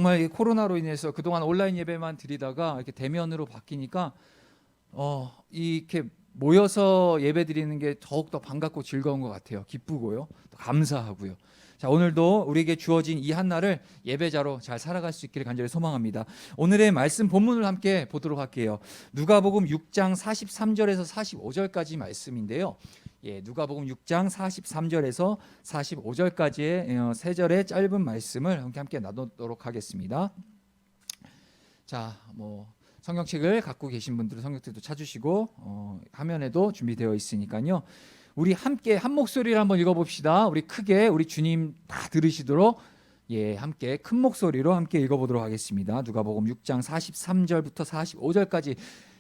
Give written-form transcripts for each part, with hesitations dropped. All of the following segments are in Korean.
정말 이 코로나로 인해서 그동안 온라인 예배만 드리다가 이렇게 대면으로 바뀌니까 이렇게 모여서 예배 드리는 게 더욱더 반갑고 즐거운 것 같아요. 기쁘고요. 또 감사하고요. 자, 오늘도 우리에게 주어진 이 한날을 예배자로 잘 살아갈 수 있기를 간절히 소망합니다. 오늘의 말씀 본문을 함께 보도록 할게요. 누가복음 6장 43절에서 45절까지 말씀인데요. 누가복음 6장 43절에서 45절까지의 세 절의 짧은 말씀을 함께 나누도록 하겠습니다. 자, 성경책을 갖고 계신 분들은 성경책도 찾으시고 화면에도 준비되어 있으니까요. 우리 함께 한 목소리를 한번 읽어봅시다. 우리 크게 우리 주님 다 들으시도록 함께 큰 목소리로 함께 읽어보도록 하겠습니다. 누가복음 6장 43절부터 45절까지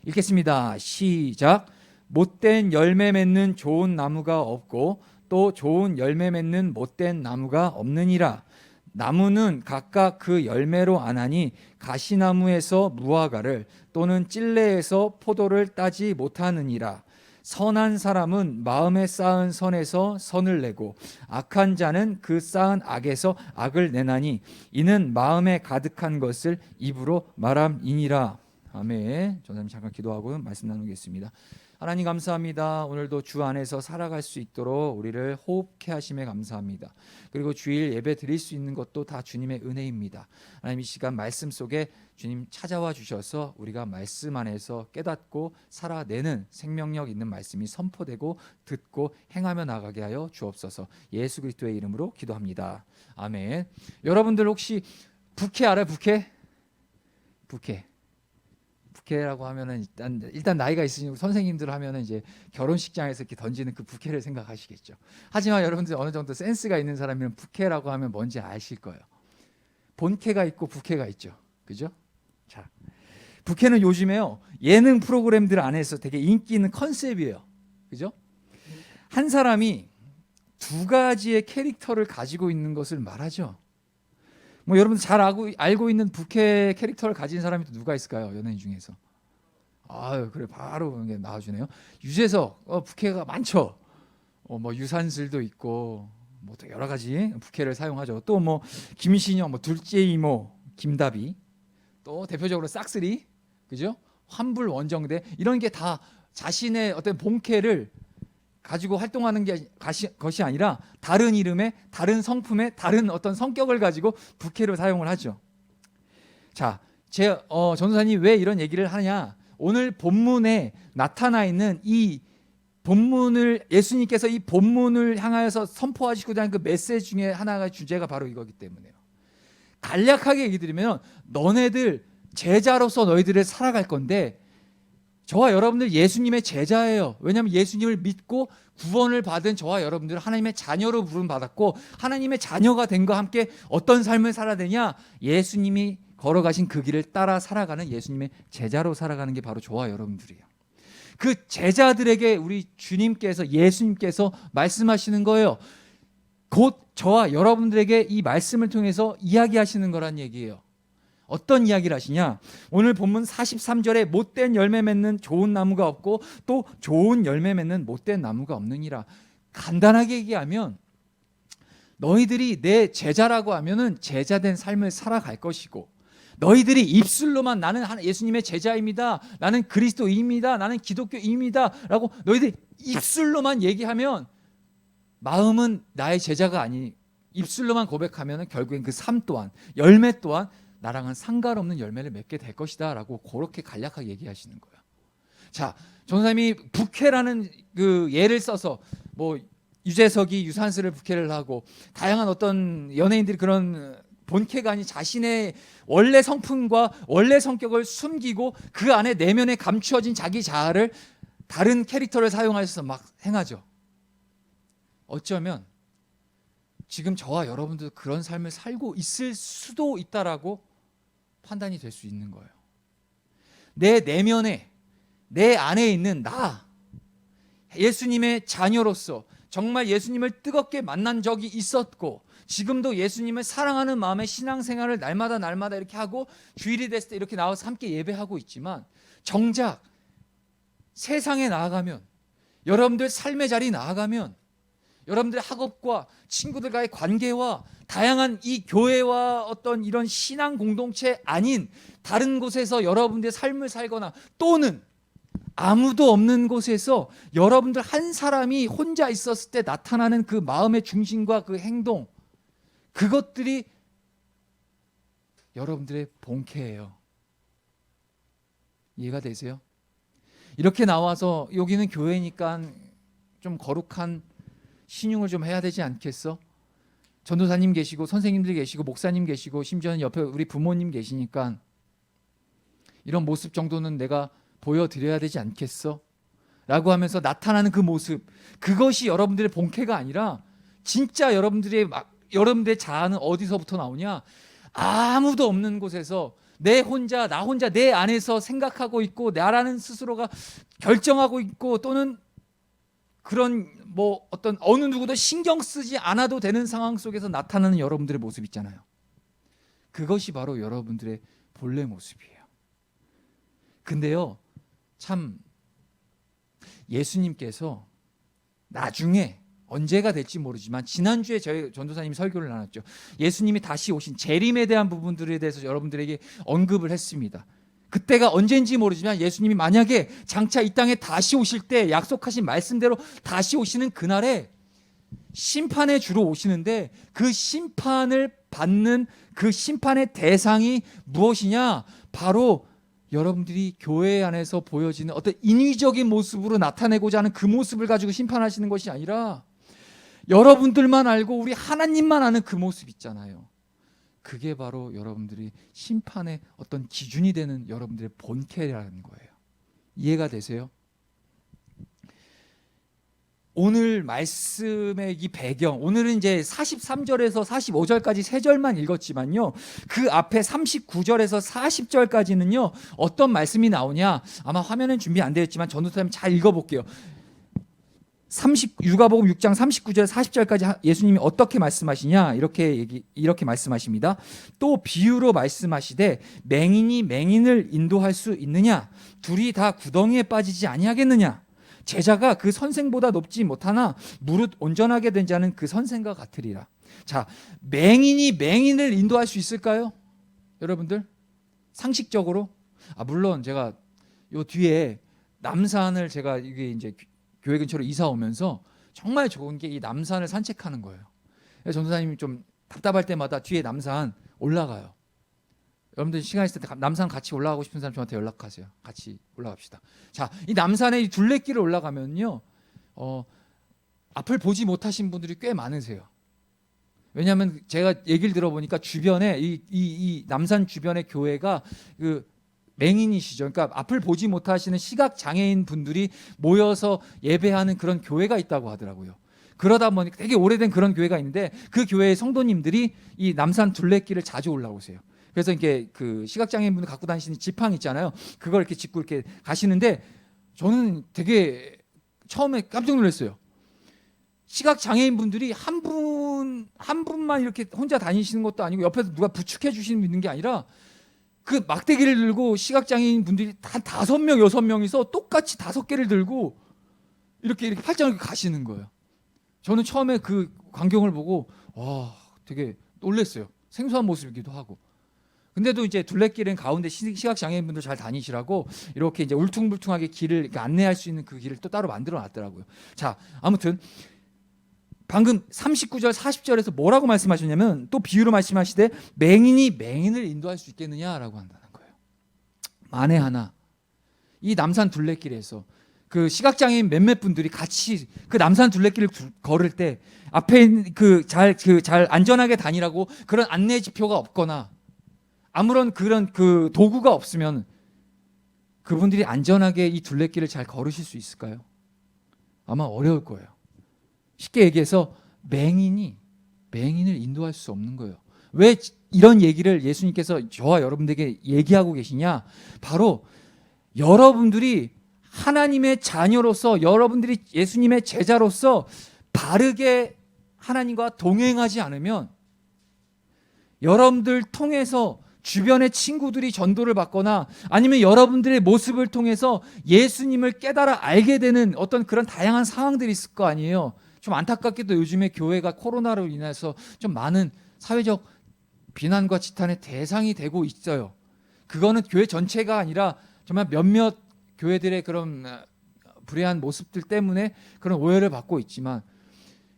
읽겠습니다. 시작. 못된 열매 맺는 좋은 나무가 없고 또 좋은 열매 맺는 못된 나무가 없느니라. 나무는 각각 그 열매로 아나니 가시나무에서 무화과를 또는 찔레에서 포도를 따지 못하느니라. 선한 사람은 마음에 쌓은 선에서 선을 내고 악한 자는 그 쌓은 악에서 악을 내나니 이는 마음에 가득한 것을 입으로 말함이니라. 아멘. 전사님 잠깐 기도하고 말씀 나누겠습니다. 하나님 감사합니다. 오늘도 주 안에서 살아갈 수 있도록 우리를 호흡케 하심에 감사합니다. 그리고 주일 예배 드릴 수 있는 것도 다 주님의 은혜입니다. 하나님 이 시간 말씀 속에 주님 찾아와 주셔서 우리가 말씀 안에서 깨닫고 살아내는 생명력 있는 말씀이 선포되고 듣고 행하며 나가게 하여 주옵소서. 예수 그리스도의 이름으로 기도합니다. 아멘. 여러분들 혹시 부케 알아요? 부케라고 하면은 일단 나이가 있으신 선생님들 하면은 이제 결혼식장에서 이렇게 던지는 그 부케를 생각하시겠죠. 하지만 여러분들 어느 정도 센스가 있는 사람이면 부케라고 하면 뭔지 아실 거예요. 본케가 있고 부케가 있죠. 그죠? 자, 부케는 요즘에요 예능 프로그램들 안에서 되게 인기 있는 컨셉이에요. 그죠? 한 사람이 두 가지의 캐릭터를 가지고 있는 것을 말하죠. 여러분들 잘 알고 있는 부캐 캐릭터를 가진 사람이 또 누가 있을까요? 연예인 중에서. 그래 바로 나와주네요. 유재석 부캐가 많죠. 유산슬도 있고 또 여러 가지 부캐를 사용하죠. 또 김신영, 둘째 이모 김다비, 또 대표적으로 싹쓸이, 그죠? 환불 원정대 이런 게 다 자신의 어떤 본캐를 가지고 활동하는 것이 아니라 다른 이름에 다른 성품에 다른 어떤 성격을 가지고 부캐로 사용을 하죠. 자, 전도사님 왜 이런 얘기를 하냐? 오늘 본문에 나타나 있는 이 본문을 예수님께서 이 본문을 향하여서 선포하시고자 하는 그 메시지 중에 하나가 주제가 바로 이거기 때문에요. 간략하게 얘기 드리면 너네들 제자로서 너희들을 살아갈 건데 저와 여러분들 예수님의 제자예요. 왜냐하면 예수님을 믿고 구원을 받은 저와 여러분들은 하나님의 자녀로 부름받았고 하나님의 자녀가 됨과 함께 어떤 삶을 살아야 되냐? 예수님이 걸어가신 그 길을 따라 살아가는 예수님의 제자로 살아가는 게 바로 저와 여러분들이에요. 그 제자들에게 우리 주님께서 예수님께서 말씀하시는 거예요. 곧 저와 여러분들에게 이 말씀을 통해서 이야기하시는 거란 얘기예요. 어떤 이야기를 하시냐? 오늘 본문 43절에 못된 열매 맺는 좋은 나무가 없고 또 좋은 열매 맺는 못된 나무가 없느니라. 간단하게 얘기하면 너희들이 내 제자라고 하면은 제자된 삶을 살아갈 것이고 너희들이 입술로만 나는 예수님의 제자입니다. 나는 그리스도인입니다. 나는 기독교인입니다. 라고 너희들이 입술로만 얘기하면 마음은 나의 제자가 아니 입술로만 고백하면 결국엔 그 삶 또한 열매 또한 나랑은 상관없는 열매를 맺게 될 것이다 라고 그렇게 간략하게 얘기하시는 거예요. 자, 전사님이 부캐라는 그 예를 써서 유재석이 유산슬을 부캐를 하고 다양한 어떤 연예인들이 그런 본캐가 아닌 자신의 원래 성품과 원래 성격을 숨기고 그 안에 내면에 감추어진 자기 자아를 다른 캐릭터를 사용하셔서 막 행하죠. 어쩌면 지금 저와 여러분도 그런 삶을 살고 있을 수도 있다라고 판단이 될 수 있는 거예요. 내 내면에 내 안에 있는 나 예수님의 자녀로서 정말 예수님을 뜨겁게 만난 적이 있었고 지금도 예수님을 사랑하는 마음의 신앙생활을 날마다 이렇게 하고 주일이 됐을 때 이렇게 나와서 함께 예배하고 있지만 정작 세상에 나아가면 여러분들 삶의 자리 나아가면 여러분들의 학업과 친구들과의 관계와 다양한 이 교회와 어떤 이런 신앙 공동체 아닌 다른 곳에서 여러분들의 삶을 살거나 또는 아무도 없는 곳에서 여러분들 한 사람이 혼자 있었을 때 나타나는 그 마음의 중심과 그 행동, 그것들이 여러분들의 본캐예요. 이해가 되세요? 이렇게 나와서 여기는 교회니까 좀 거룩한 신용을 좀 해야 되지 않겠어? 전도사님 계시고 선생님들 계시고 목사님 계시고 심지어는 옆에 우리 부모님 계시니까 이런 모습 정도는 내가 보여드려야 되지 않겠어? 라고 하면서 나타나는 그 모습, 그것이 여러분들의 본캐가 아니라 진짜 여러분들의 자아는 어디서부터 나오냐? 아무도 없는 곳에서 나 혼자 내 안에서 생각하고 있고 나라는 스스로가 결정하고 있고 또는 그런 어떤 어느 누구도 신경 쓰지 않아도 되는 상황 속에서 나타나는 여러분들의 모습 있잖아요. 그것이 바로 여러분들의 본래 모습이에요. 근데요, 참 예수님께서 나중에 언제가 될지 모르지만 지난주에 저희 전도사님이 설교를 나눴죠. 예수님이 다시 오신 재림에 대한 부분들에 대해서 여러분들에게 언급을 했습니다. 그때가 언제인지 모르지만 예수님이 만약에 장차 이 땅에 다시 오실 때 약속하신 말씀대로 다시 오시는 그날에 심판에 주로 오시는데 그 심판을 받는 그 심판의 대상이 무엇이냐? 바로 여러분들이 교회 안에서 보여지는 어떤 인위적인 모습으로 나타내고자 하는 그 모습을 가지고 심판하시는 것이 아니라 여러분들만 알고 우리 하나님만 아는 그 모습 있잖아요. 그게 바로 여러분들이 심판의 어떤 기준이 되는 여러분들의 본캐라는 거예요. 이해가 되세요? 오늘 말씀의 이 배경, 오늘은 이제 43절에서 45절까지 세 절만 읽었지만요, 그 앞에 39절에서 40절까지는요 어떤 말씀이 나오냐, 아마 화면은 준비 안 되어 있지만 전도사님 잘 읽어볼게요. 누가복음 6장 39절 40절까지 예수님이 어떻게 말씀하시냐, 이렇게 말씀하십니다. 또 비유로 말씀하시되 맹인이 맹인을 인도할 수 있느냐? 둘이 다 구덩이에 빠지지 아니하겠느냐? 제자가 그 선생보다 높지 못하나 무릇 온전하게 된 자는 그 선생과 같으리라. 자, 맹인이 맹인을 인도할 수 있을까요? 여러분들 상식적으로 물론 제가 요 뒤에 남산을 제가 이게 이제 교회 근처로 이사 오면서 정말 좋은 게 이 남산을 산책하는 거예요. 전도사님이 좀 답답할 때마다 뒤에 남산 올라가요. 여러분들 시간 있을 때 남산 같이 올라가고 싶은 사람 저한테 연락하세요. 같이 올라갑시다. 자, 이 남산의 이 둘레길을 올라가면요, 앞을 보지 못하신 분들이 꽤 많으세요. 왜냐하면 제가 얘기를 들어보니까 주변에 이 남산 주변의 교회가 그 맹인이시죠. 그러니까 앞을 보지 못하시는 시각 장애인 분들이 모여서 예배하는 그런 교회가 있다고 하더라고요. 그러다 보니까 되게 오래된 그런 교회가 있는데 그 교회의 성도님들이 이 남산 둘레길을 자주 올라오세요. 그래서 이렇게 그 시각장애인분들 갖고 다니시는 지팡이 있잖아요. 그걸 이렇게 짚고 이렇게 가시는데 저는 되게 처음에 깜짝 놀랐어요. 시각장애인분들이 한 분만 이렇게 혼자 다니시는 것도 아니고 옆에서 누가 부축해 주시는 있는 게 아니라 그 막대기를 들고 시각장애인분들이 한 5명, 6명이서 똑같이 5개를 들고 이렇게 팔짱을 가시는 거예요. 저는 처음에 그 광경을 보고 되게 놀랐어요. 생소한 모습이기도 하고. 근데도 이제 둘레길은 가운데 시각장애인분들 잘 다니시라고 이렇게 이제 울퉁불퉁하게 길을 안내할 수 있는 그 길을 또 따로 만들어 놨더라고요. 자, 아무튼 방금 39절 40절에서 뭐라고 말씀하셨냐면 또 비유로 말씀하시되 맹인이 맹인을 인도할 수 있겠느냐라고 한다는 거예요. 만에 하나 이 남산 둘레길에서 그 시각장애인 몇몇 분들이 같이 그 남산 둘레길을 걸을 때 앞에 잘 안전하게 다니라고 그런 안내 지표가 없거나 아무런 그런 그 도구가 없으면 그분들이 안전하게 이 둘레길을 잘 걸으실 수 있을까요? 아마 어려울 거예요. 쉽게 얘기해서 맹인을 인도할 수 없는 거예요. 왜 이런 얘기를 예수님께서 저와 여러분들에게 얘기하고 계시냐? 바로 여러분들이 하나님의 자녀로서, 여러분들이 예수님의 제자로서 바르게 하나님과 동행하지 않으면 여러분들 통해서 주변의 친구들이 전도를 받거나 아니면 여러분들의 모습을 통해서 예수님을 깨달아 알게 되는 어떤 그런 다양한 상황들이 있을 거 아니에요. 좀 안타깝게도 요즘에 교회가 코로나로 인해서 좀 많은 사회적 비난과 지탄의 대상이 되고 있어요. 그거는 교회 전체가 아니라 정말 몇몇 교회들의 그런 불의한 모습들 때문에 그런 오해를 받고 있지만,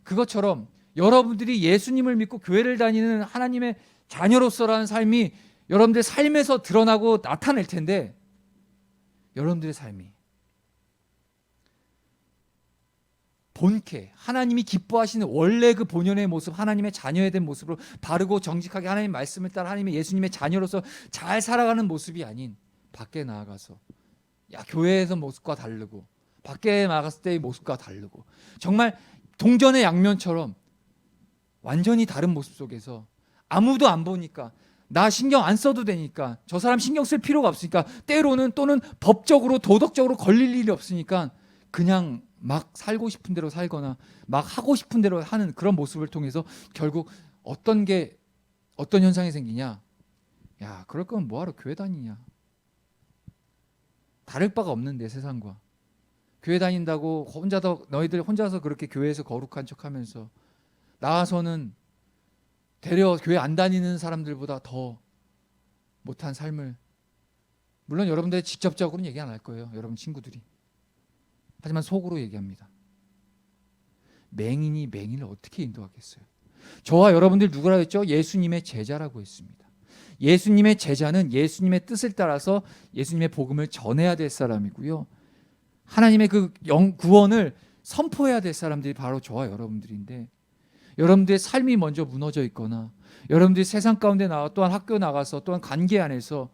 그것처럼 여러분들이 예수님을 믿고 교회를 다니는 하나님의 자녀로서라는 삶이 여러분들의 삶에서 드러나고 나타낼 텐데, 여러분들의 삶이 본캐, 하나님이 기뻐하시는 원래 그 본연의 모습, 하나님의 자녀에 대한 모습으로 바르고 정직하게 하나님 말씀을 따라 하나님의 예수님의 자녀로서 잘 살아가는 모습이 아닌, 밖에 나아가서 교회에서 모습과 다르고 밖에 나갔을 때의 모습과 다르고 정말 동전의 양면처럼 완전히 다른 모습 속에서 아무도 안 보니까, 나 신경 안 써도 되니까, 저 사람 신경 쓸 필요가 없으니까, 때로는 또는 법적으로 도덕적으로 걸릴 일이 없으니까 그냥 막 살고 싶은 대로 살거나 막 하고 싶은 대로 하는 그런 모습을 통해서 결국 어떤 현상이 생기냐? 야, 그럴 거면 뭐하러 교회 다니냐? 다를 바가 없는데 세상과. 교회 다닌다고 너희들 혼자서 그렇게 교회에서 거룩한 척하면서 나와서는 되려 교회 안 다니는 사람들보다 더 못한 삶을, 물론 여러분들 직접적으로는 얘기 안 할 거예요, 여러분 친구들이. 하지만 속으로 얘기합니다. 맹인이 맹인을 어떻게 인도하겠어요? 저와 여러분들 누구라고 했죠? 예수님의 제자라고 했습니다. 예수님의 제자는 예수님의 뜻을 따라서 예수님의 복음을 전해야 될 사람이고요, 하나님의 그 구원을 선포해야 될 사람들이 바로 저와 여러분들인데, 여러분들의 삶이 먼저 무너져 있거나 여러분들이 세상 가운데 나와 또한 학교 나가서 또한 관계 안에서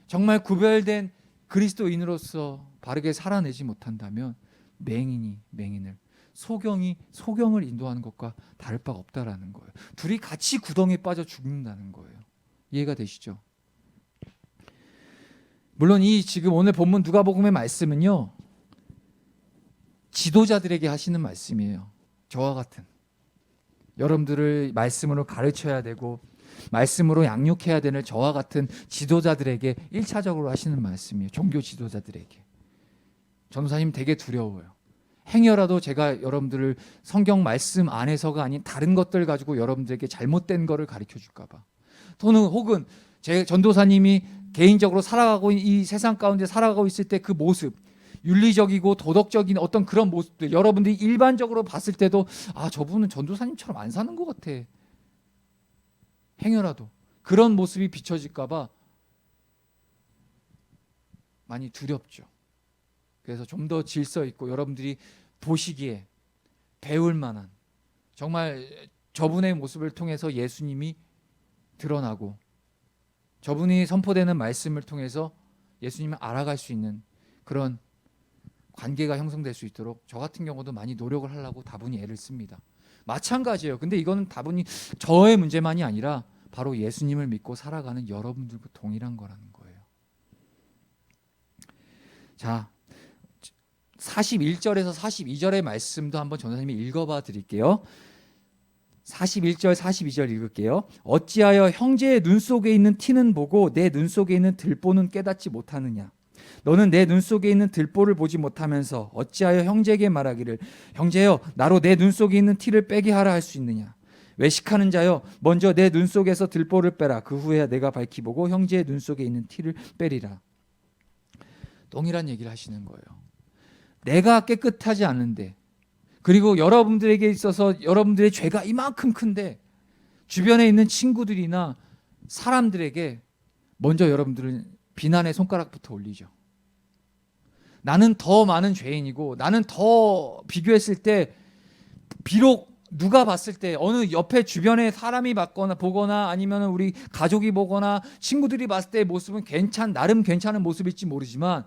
정말 구별된 그리스도인으로서 바르게 살아내지 못한다면 맹인이 맹인을, 소경이 소경을 인도하는 것과 다를 바가 없다라는 거예요. 둘이 같이 구덩이에 빠져 죽는다는 거예요. 이해가 되시죠? 물론 이 지금 오늘 본문 누가복음의 말씀은요, 지도자들에게 하시는 말씀이에요. 저와 같은 여러분들을 말씀으로 가르쳐야 되고 말씀으로 양육해야 되는 저와 같은 지도자들에게 1차적으로 하시는 말씀이에요. 종교 지도자들에게. 전도사님 되게 두려워요. 행여라도 제가 여러분들을 성경 말씀 안에서가 아닌 다른 것들 가지고 여러분들에게 잘못된 거를 가르쳐 줄까 봐. 또는 혹은 제 전도사님이 개인적으로 살아가고 이 세상 가운데 살아가고 있을 때 그 모습, 윤리적이고 도덕적인 어떤 그런 모습들, 여러분들이 일반적으로 봤을 때도 저분은 전도사님처럼 안 사는 것 같아, 행여라도 그런 모습이 비춰질까 봐 많이 두렵죠. 그래서 좀 더 질서 있고 여러분들이 보시기에 배울 만한, 정말 저분의 모습을 통해서 예수님이 드러나고 저분이 선포되는 말씀을 통해서 예수님을 알아갈 수 있는 그런 관계가 형성될 수 있도록 저 같은 경우도 많이 노력을 하려고 다분히 애를 씁니다. 마찬가지예요. 근데 이거는 다분히 저의 문제만이 아니라 바로 예수님을 믿고 살아가는 여러분들과 동일한 거라는 거예요. 자, 41절에서 42절의 말씀도 한번 전도사님이 읽어봐 드릴게요. 41절 42절 읽을게요. 어찌하여 형제의 눈 속에 있는 티는 보고 내 눈 속에 있는 들보는 깨닫지 못하느냐? 너는 내 눈 속에 있는 들보를 보지 못하면서 어찌하여 형제에게 말하기를 형제여 나로 내 눈 속에 있는 티를 빼게 하라 할 수 있느냐? 외식하는 자여 먼저 내 눈 속에서 들보를 빼라. 그 후에 내가 밝히 보고 형제의 눈 속에 있는 티를 빼리라. 동일한 얘기를 하시는 거예요. 내가 깨끗하지 않은데, 그리고 여러분들에게 있어서 여러분들의 죄가 이만큼 큰데 주변에 있는 친구들이나 사람들에게 먼저 여러분들은 비난의 손가락부터 올리죠. 나는 더 많은 죄인이고 나는 더 비교했을 때, 비록 누가 봤을 때 어느 옆에 주변에 사람이 보거나 아니면 우리 가족이 보거나 친구들이 봤을 때의 모습은 나름 괜찮은 모습일지 모르지만,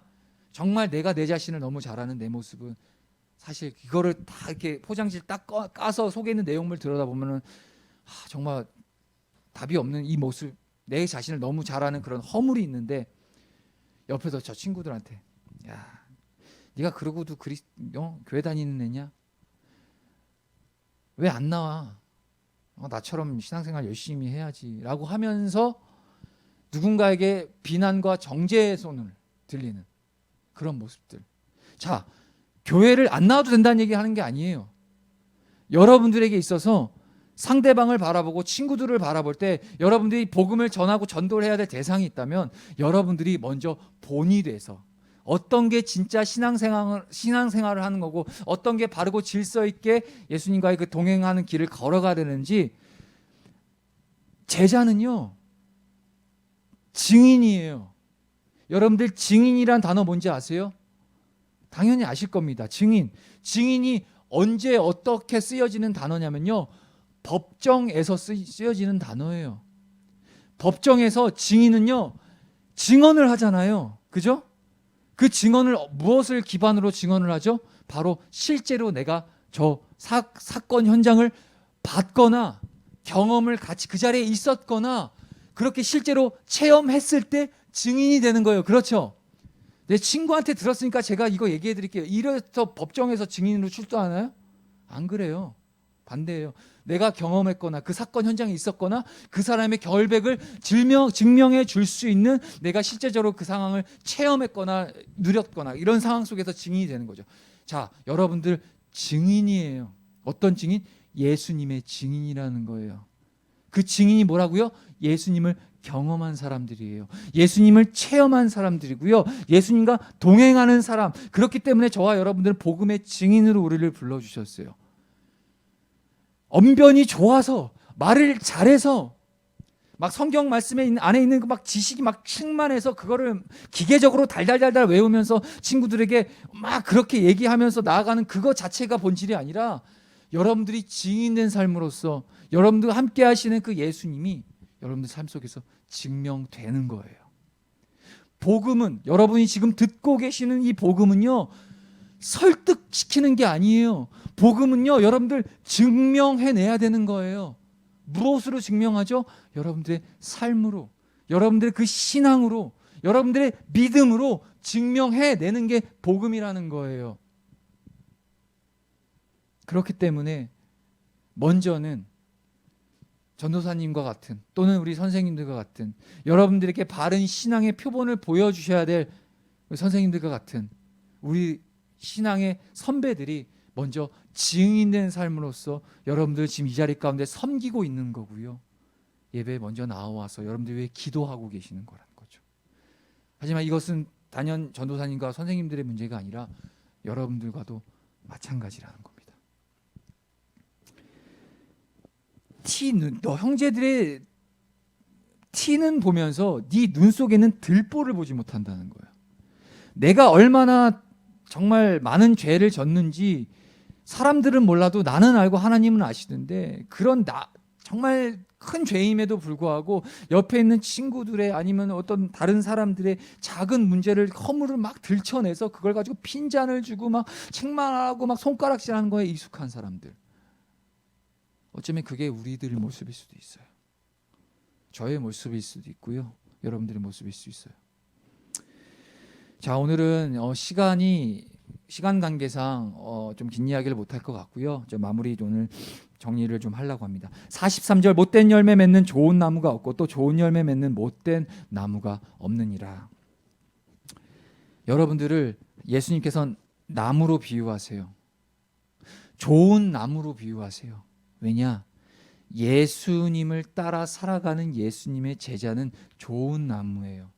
정말 내가 내 자신을 너무 잘 아는 내 모습은 사실 이거를 다 이렇게 포장지를 딱 까서 속에 있는 내용물 들여다보면은 정말 답이 없는 이 모습, 내 자신을 너무 잘 아는 그런 허물이 있는데, 옆에서 저 친구들한테 야, 네가 그러고도 교회 다니는 애냐? 왜 안 나와? 나처럼 신앙생활 열심히 해야지 라고 하면서 누군가에게 비난과 정죄의 손을 들리는 그런 모습들. 자, 교회를 안 나와도 된다는 얘기 하는 게 아니에요. 여러분들에게 있어서 상대방을 바라보고 친구들을 바라볼 때 여러분들이 복음을 전하고 전도를 해야 될 대상이 있다면 여러분들이 먼저 본이 돼서 어떤 게 진짜 신앙생활을 하는 거고 어떤 게 바르고 질서 있게 예수님과의 그 동행하는 길을 걸어가야 되는지. 제자는요, 증인이에요. 여러분들 증인이란 단어 뭔지 아세요? 당연히 아실 겁니다. 증인이 언제 어떻게 쓰여지는 단어냐면요, 법정에서 쓰여지는 단어예요. 법정에서 증인은요, 증언을 하잖아요. 그죠? 그 증언을 무엇을 기반으로 증언을 하죠? 바로 실제로 내가 저 사건 현장을 봤거나 경험을 같이 그 자리에 있었거나 그렇게 실제로 체험했을 때 증인이 되는 거예요. 그렇죠? 내 친구한테 들었으니까 제가 이거 얘기해 드릴게요. 이래서 법정에서 증인으로 출두하나요? 안 그래요. 반대예요. 내가 경험했거나 그 사건 현장에 있었거나 그 사람의 결백을 증명해 줄 수 있는 내가 실제적으로 그 상황을 체험했거나 누렸거나 이런 상황 속에서 증인이 되는 거죠. 자, 여러분들 증인이에요. 어떤 증인? 예수님의 증인이라는 거예요. 그 증인이 뭐라고요? 예수님을 경험한 사람들이에요. 예수님을 체험한 사람들이고요. 예수님과 동행하는 사람. 그렇기 때문에 저와 여러분들은 복음의 증인으로 우리를 불러주셨어요. 언변이 좋아서 말을 잘해서 막 성경 말씀에 안에 있는 그 막 지식이 막 충만해서 그거를 기계적으로 달달달달 외우면서 친구들에게 막 그렇게 얘기하면서 나아가는 그거 자체가 본질이 아니라 여러분들이 증인된 삶으로서 여러분들과 함께 하시는 그 예수님이 여러분들 삶 속에서 증명되는 거예요. 복음은, 여러분이 지금 듣고 계시는 이 복음은요, 설득시키는 게 아니에요. 복음은요, 여러분들 증명해내야 되는 거예요. 무엇으로 증명하죠? 여러분들의 삶으로, 여러분들의 그 신앙으로, 여러분들의 믿음으로 증명해내는 게 복음이라는 거예요. 그렇기 때문에 먼저는 전도사님과 같은 또는 우리 선생님들과 같은 여러분들에게 바른 신앙의 표본을 보여주셔야 될 선생님들과 같은 우리 신앙의 선배들이 먼저 증인된 삶으로서 여러분들 지금 이 자리 가운데 섬기고 있는 거고요. 예배에 먼저 나와서 여러분들이 왜 기도하고 계시는 거라는 거죠. 하지만 이것은 단연 전도사님과 선생님들의 문제가 아니라 여러분들과도 마찬가지라는 겁니다. 너 형제들의 티는 보면서 네 눈 속에는 들보를 보지 못한다는 거예요. 내가 얼마나 정말 많은 죄를 졌는지 사람들은 몰라도 나는 알고 하나님은 아시는데 그런 정말 큰 죄임에도 불구하고 옆에 있는 친구들의 아니면 어떤 다른 사람들의 작은 문제를 허물을 막 들춰내서 그걸 가지고 핀잔을 주고 막 책망하고 막 손가락질하는 거에 익숙한 사람들. 어쩌면 그게 우리들의 모습일 수도 있어요. 저의 모습일 수도 있고요. 여러분들의 모습일 수 있어요. 자, 오늘은 시간 관계상 좀 긴 이야기를 못할 것 같고요. 저 마무리 오늘 정리를 좀 하려고 합니다. 43절 못된 열매 맺는 좋은 나무가 없고 또 좋은 열매 맺는 못된 나무가 없느니라. 여러분들을 예수님께서는 나무로 비유하세요. 좋은 나무로 비유하세요. 왜냐? 예수님을 따라 살아가는 예수님의 제자는 좋은 나무예요.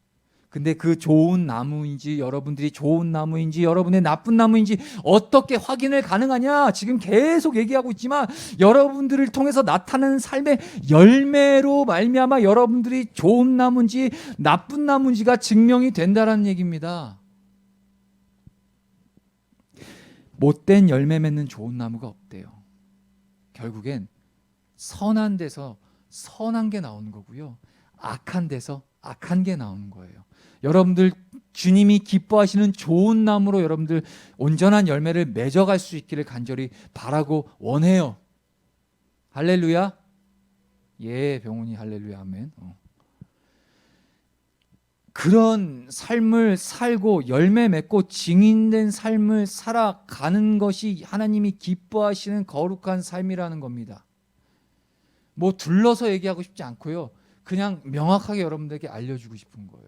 근데 그 좋은 나무인지 여러분들이 좋은 나무인지 여러분의 나쁜 나무인지 어떻게 확인을 가능하냐? 지금 계속 얘기하고 있지만 여러분들을 통해서 나타나는 삶의 열매로 말미암아 여러분들이 좋은 나무인지 나쁜 나무인지가 증명이 된다는 얘기입니다. 못된 열매 맺는 좋은 나무가 없대요. 결국엔 선한 데서 선한 게 나오는 거고요. 악한 데서 악한 게 나오는 거예요. 여러분들 주님이 기뻐하시는 좋은 나무로 여러분들 온전한 열매를 맺어갈 수 있기를 간절히 바라고 원해요. 할렐루야. 예, 병훈이 할렐루야 아멘. 그런 삶을 살고 열매 맺고 증인된 삶을 살아가는 것이 하나님이 기뻐하시는 거룩한 삶이라는 겁니다. 뭐 둘러서 얘기하고 싶지 않고요. 그냥 명확하게 여러분들에게 알려주고 싶은 거예요.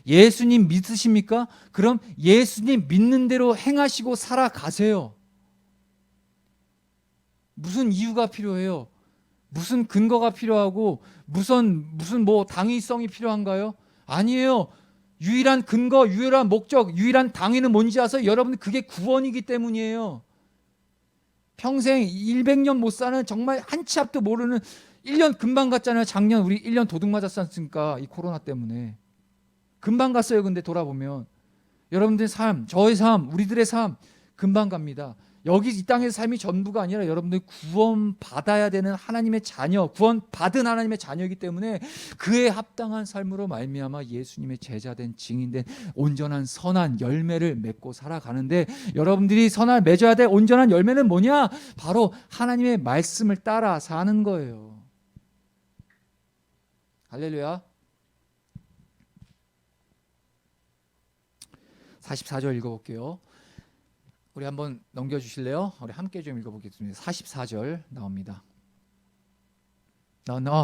예수님 믿으십니까? 그럼 예수님 믿는 대로 행하시고 살아가세요. 무슨 이유가 필요해요? 무슨 근거가 필요하고 무슨 뭐 당위성이 필요한가요? 아니에요. 유일한 근거, 유일한 목적, 유일한 당위는 뭔지 아세요? 여러분, 그게 구원이기 때문이에요. 평생 100년 못 사는, 정말 한 치 앞도 모르는, 1년 금방 갔잖아요. 작년 우리 1년 도둑 맞았지 않습니까? 이 코로나 때문에 금방 갔어요. 근데 돌아보면 여러분들의 삶, 저의 삶, 우리들의 삶 금방 갑니다. 여기 이 땅의 삶이 전부가 아니라 여러분들 구원 받아야 되는 하나님의 자녀, 구원 받은 하나님의 자녀이기 때문에 그에 합당한 삶으로 말미암아 예수님의 제자된, 증인된 온전한 선한 열매를 맺고 살아가는데, 여러분들이 선한 맺어야 될 온전한 열매는 뭐냐? 바로 하나님의 말씀을 따라 사는 거예요. 할렐루야. 44절 읽어볼게요. 우리 한번 넘겨주실래요? 우리 함께 좀 읽어보겠습니다. 44절 나옵니다.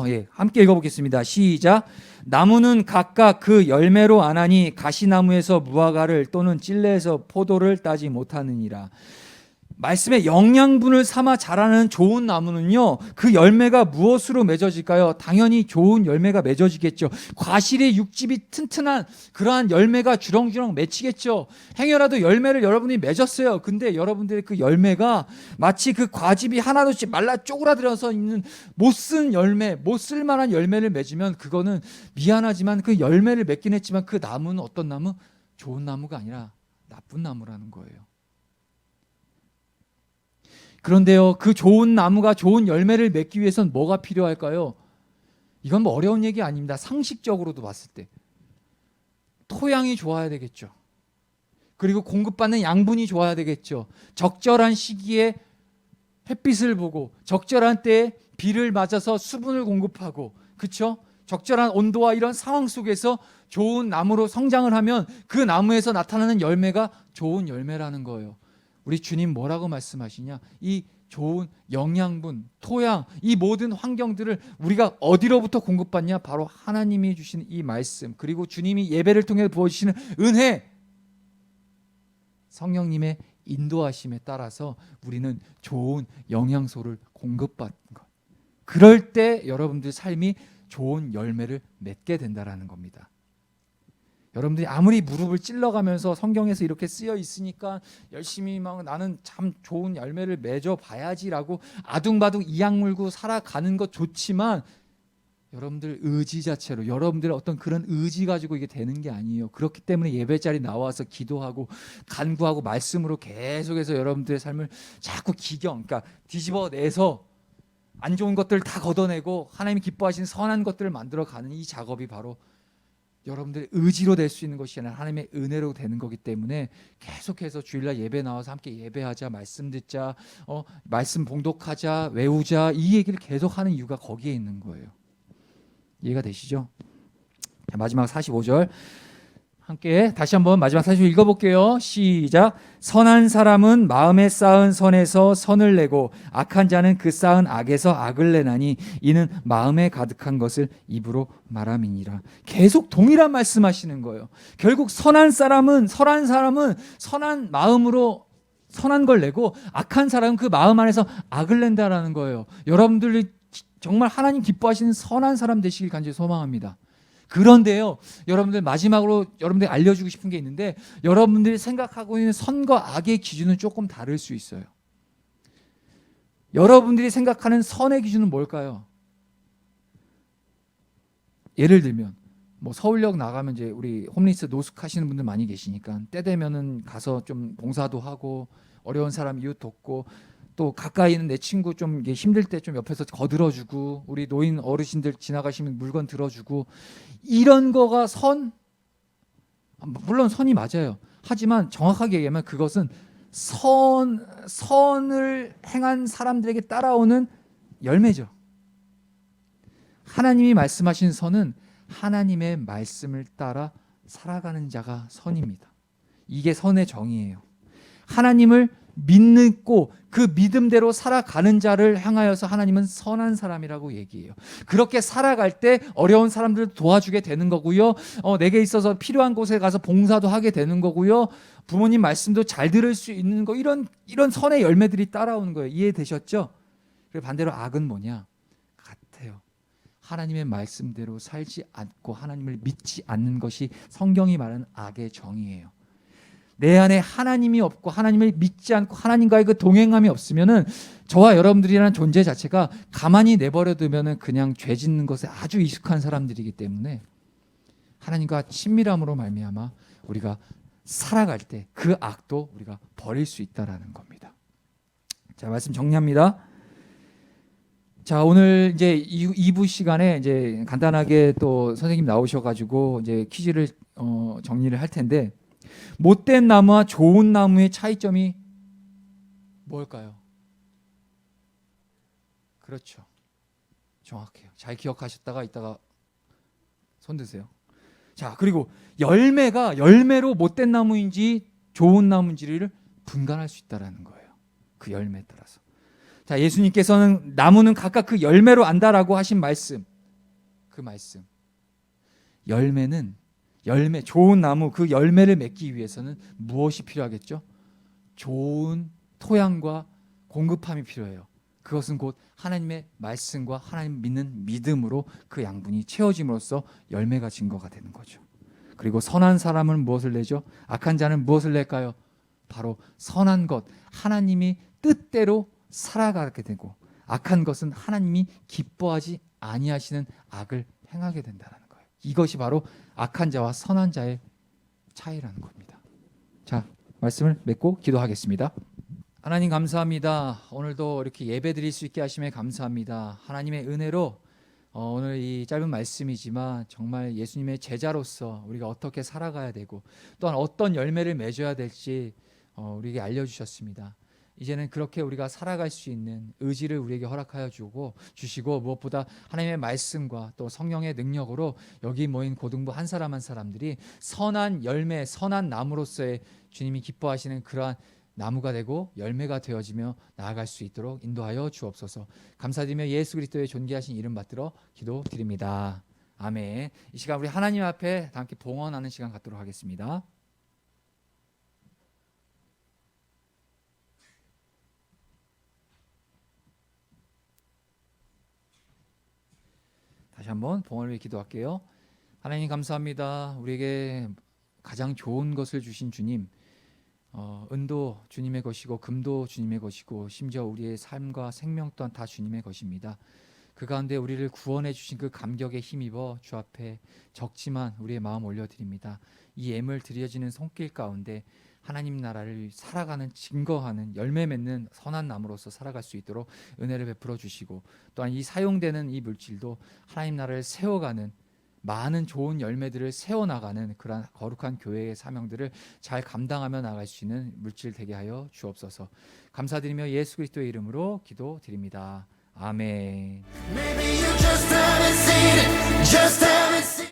예, 함께 읽어보겠습니다. 시작. 나무는 각각 그 열매로 아나니 가시나무에서 무화과를 또는 찔레에서 포도를 따지 못하느니라. 말씀의 영양분을 삼아 자라는 좋은 나무는요, 그 열매가 무엇으로 맺어질까요? 당연히 좋은 열매가 맺어지겠죠. 과실의 육즙이 튼튼한 그러한 열매가 주렁주렁 맺히겠죠. 행여라도 열매를 여러분이 맺었어요. 근데 여러분들의 그 열매가 마치 그 과즙이 하나둘씩 말라 쪼그라들어서 있는 못쓴 열매, 못 쓸만한 열매를 맺으면 그거는 미안하지만 그 열매를 맺긴 했지만 그 나무는 어떤 나무? 좋은 나무가 아니라 나쁜 나무라는 거예요. 그런데요, 그 좋은 나무가 좋은 열매를 맺기 위해서는 뭐가 필요할까요? 이건 뭐 어려운 얘기 아닙니다. 상식적으로도 봤을 때 토양이 좋아야 되겠죠. 그리고 공급받는 양분이 좋아야 되겠죠. 적절한 시기에 햇빛을 보고 적절한 때에 비를 맞아서 수분을 공급하고, 그렇죠? 적절한 온도와 이런 상황 속에서 좋은 나무로 성장을 하면 그 나무에서 나타나는 열매가 좋은 열매라는 거예요. 우리 주님 뭐라고 말씀하시냐? 이 좋은 영양분, 토양, 이 모든 환경들을 우리가 어디로부터 공급받냐? 바로 하나님이 주신 이 말씀, 그리고 주님이 예배를 통해 부어주시는 은혜, 성령님의 인도하심에 따라서 우리는 좋은 영양소를 공급받는 것. 그럴 때 여러분들 삶이 좋은 열매를 맺게 된다라는 겁니다. 여러분들이 아무리 무릎을 찔러가면서 성경에서 이렇게 쓰여 있으니까 열심히 막 나는 참 좋은 열매를 맺어 봐야지라고 아둥바둥 이악 물고 살아가는 것 좋지만, 여러분들 의지 자체로, 여러분들의 어떤 그런 의지 가지고 이게 되는 게 아니에요. 그렇기 때문에 예배 자리 나와서 기도하고 간구하고 말씀으로 계속해서 여러분들의 삶을 자꾸 그러니까 뒤집어내서 안 좋은 것들을 다 걷어내고 하나님이 기뻐하시는 선한 것들을 만들어가는 이 작업이 바로 여러분들의 의지로 될 수 있는 것이 아니라 하나님의 은혜로 되는 거기 때문에 계속해서 주일날 예배 나와서 함께 예배하자, 말씀 듣자, 말씀 봉독하자, 외우자, 이 얘기를 계속하는 이유가 거기에 있는 거예요. 이해가 되시죠? 마지막 45절 함께 다시 한번 마지막 45절 읽어볼게요. 시작. 선한 사람은 마음에 쌓은 선에서 선을 내고 악한 자는 그 쌓은 악에서 악을 내나니 이는 마음에 가득한 것을 입으로 말함이니라. 계속 동일한 말씀하시는 거예요. 결국 선한 사람은 선한 마음으로 선한 걸 내고 악한 사람은 그 마음 안에서 악을 낸다라는 거예요. 여러분들이 정말 하나님 기뻐하시는 선한 사람 되시길 간절히 소망합니다. 그런데요, 여러분들 마지막으로 여러분들이 알려주고 싶은 게 있는데, 여러분들이 생각하고 있는 선과 악의 기준은 조금 다를 수 있어요. 여러분들이 생각하는 선의 기준은 뭘까요? 예를 들면 뭐 서울역 나가면 이제 우리 홈리스 노숙하시는 분들 많이 계시니까 때 되면은 가서 좀 봉사도 하고 어려운 사람 이웃 돕고, 또 가까이 있는 내 친구 좀 힘들 때 좀 옆에서 거들어주고, 우리 노인 어르신들 지나가시면 물건 들어주고, 이런 거가 선? 물론 선이 맞아요. 하지만 정확하게 얘기하면 그것은 선을 행한 사람들에게 따라오는 열매죠. 하나님이 말씀하신 선은 하나님의 말씀을 따라 살아가는 자가 선입니다. 이게 선의 정의예요. 하나님을 믿고 그 믿음대로 살아가는 자를 향하여서 하나님은 선한 사람이라고 얘기해요. 그렇게 살아갈 때 어려운 사람들을 도와주게 되는 거고요. 내게 있어서 필요한 곳에 가서 봉사도 하게 되는 거고요. 부모님 말씀도 잘 들을 수 있는 거, 이런 선의 열매들이 따라오는 거예요. 이해되셨죠? 그리고 반대로 악은 뭐냐? 같아요. 하나님의 말씀대로 살지 않고 하나님을 믿지 않는 것이 성경이 말하는 악의 정의예요. 내 안에 하나님이 없고 하나님을 믿지 않고 하나님과의 그 동행함이 없으면은 저와 여러분들이라는 존재 자체가 가만히 내버려 두면은 그냥 죄 짓는 것에 아주 익숙한 사람들이기 때문에 하나님과 친밀함으로 말미암아 우리가 살아갈 때 그 악도 우리가 버릴 수 있다라는 겁니다. 자, 말씀 정리합니다. 자, 오늘 이제 2부 시간에 이제 간단하게 또 선생님 나오셔가지고 이제 퀴즈를 정리를 할 텐데, 못된 나무와 좋은 나무의 차이점이 뭘까요? 그렇죠. 정확해요. 잘 기억하셨다가 이따가 손 드세요. 자, 그리고 열매로 못된 나무인지 좋은 나무인지를 분간할 수 있다라는 거예요. 그 열매에 따라서. 자, 예수님께서는 나무는 각각 그 열매로 안다라고 하신 말씀. 그 말씀. 열매, 좋은 나무, 그 열매를 맺기 위해서는 무엇이 필요하겠죠? 좋은 토양과 공급함이 필요해요. 그것은 곧 하나님의 말씀과 하나님 믿는 믿음으로 그 양분이 채워짐으로써 열매가 증거가 되는 거죠. 그리고 선한 사람은 무엇을 내죠? 악한 자는 무엇을 낼까요? 바로 선한 것, 하나님이 뜻대로 살아가게 되고, 악한 것은 하나님이 기뻐하지 아니하시는 악을 행하게 된다는 거예요. 이것이 바로 악한 자와 선한 자의 차이라는 겁니다. 자, 말씀을 맺고 기도하겠습니다. 하나님 감사합니다. 오늘도 이렇게 예배 드릴 수 있게 하심에 감사합니다. 하나님의 은혜로 오늘 이 짧은 말씀이지만 정말 예수님의 제자로서 우리가 어떻게 살아가야 되고 또한 어떤 열매를 맺어야 될지 우리에게 알려주셨습니다. 이제는 그렇게 우리가 살아갈 수 있는 의지를 우리에게 허락하여 주시고 무엇보다 하나님의 말씀과 또 성령의 능력으로 여기 모인 고등부 한 사람 한 사람들이 선한 열매, 선한 나무로서의 주님이 기뻐하시는 그러한 나무가 되고 열매가 되어지며 나아갈 수 있도록 인도하여 주옵소서. 감사드리며 예수 그리스도의 존귀하신 이름 받들어 기도드립니다. 아멘. 이 시간 우리 하나님 앞에 다 함께 봉헌하는 시간 갖도록 하겠습니다. 다시 한번 봉헌을 위해 기도할게요. 하나님 감사합니다. 우리에게 가장 좋은 것을 주신 주님, 은도 주님의 것이고 금도 주님의 것이고 심지어 우리의 삶과 생명 또한 다 주님의 것입니다. 그 가운데 우리를 구원해 주신 그 감격에 힘입어 주 앞에 적지만 우리의 마음 올려드립니다. 이 예물 드려지는 손길 가운데 하나님 나라를 살아가는 증거하는 열매 맺는 선한 나무로서 살아갈 수 있도록 은혜를 베풀어 주시고, 또한 이 사용되는 이 물질도 하나님 나라를 세워가는 많은 좋은 열매들을 세워나가는 그러한 거룩한 교회의 사명들을 잘 감당하며 나갈 수 있는 물질 되게 하여 주옵소서. 감사드리며 예수 그리스도의 이름으로 기도드립니다. 아멘.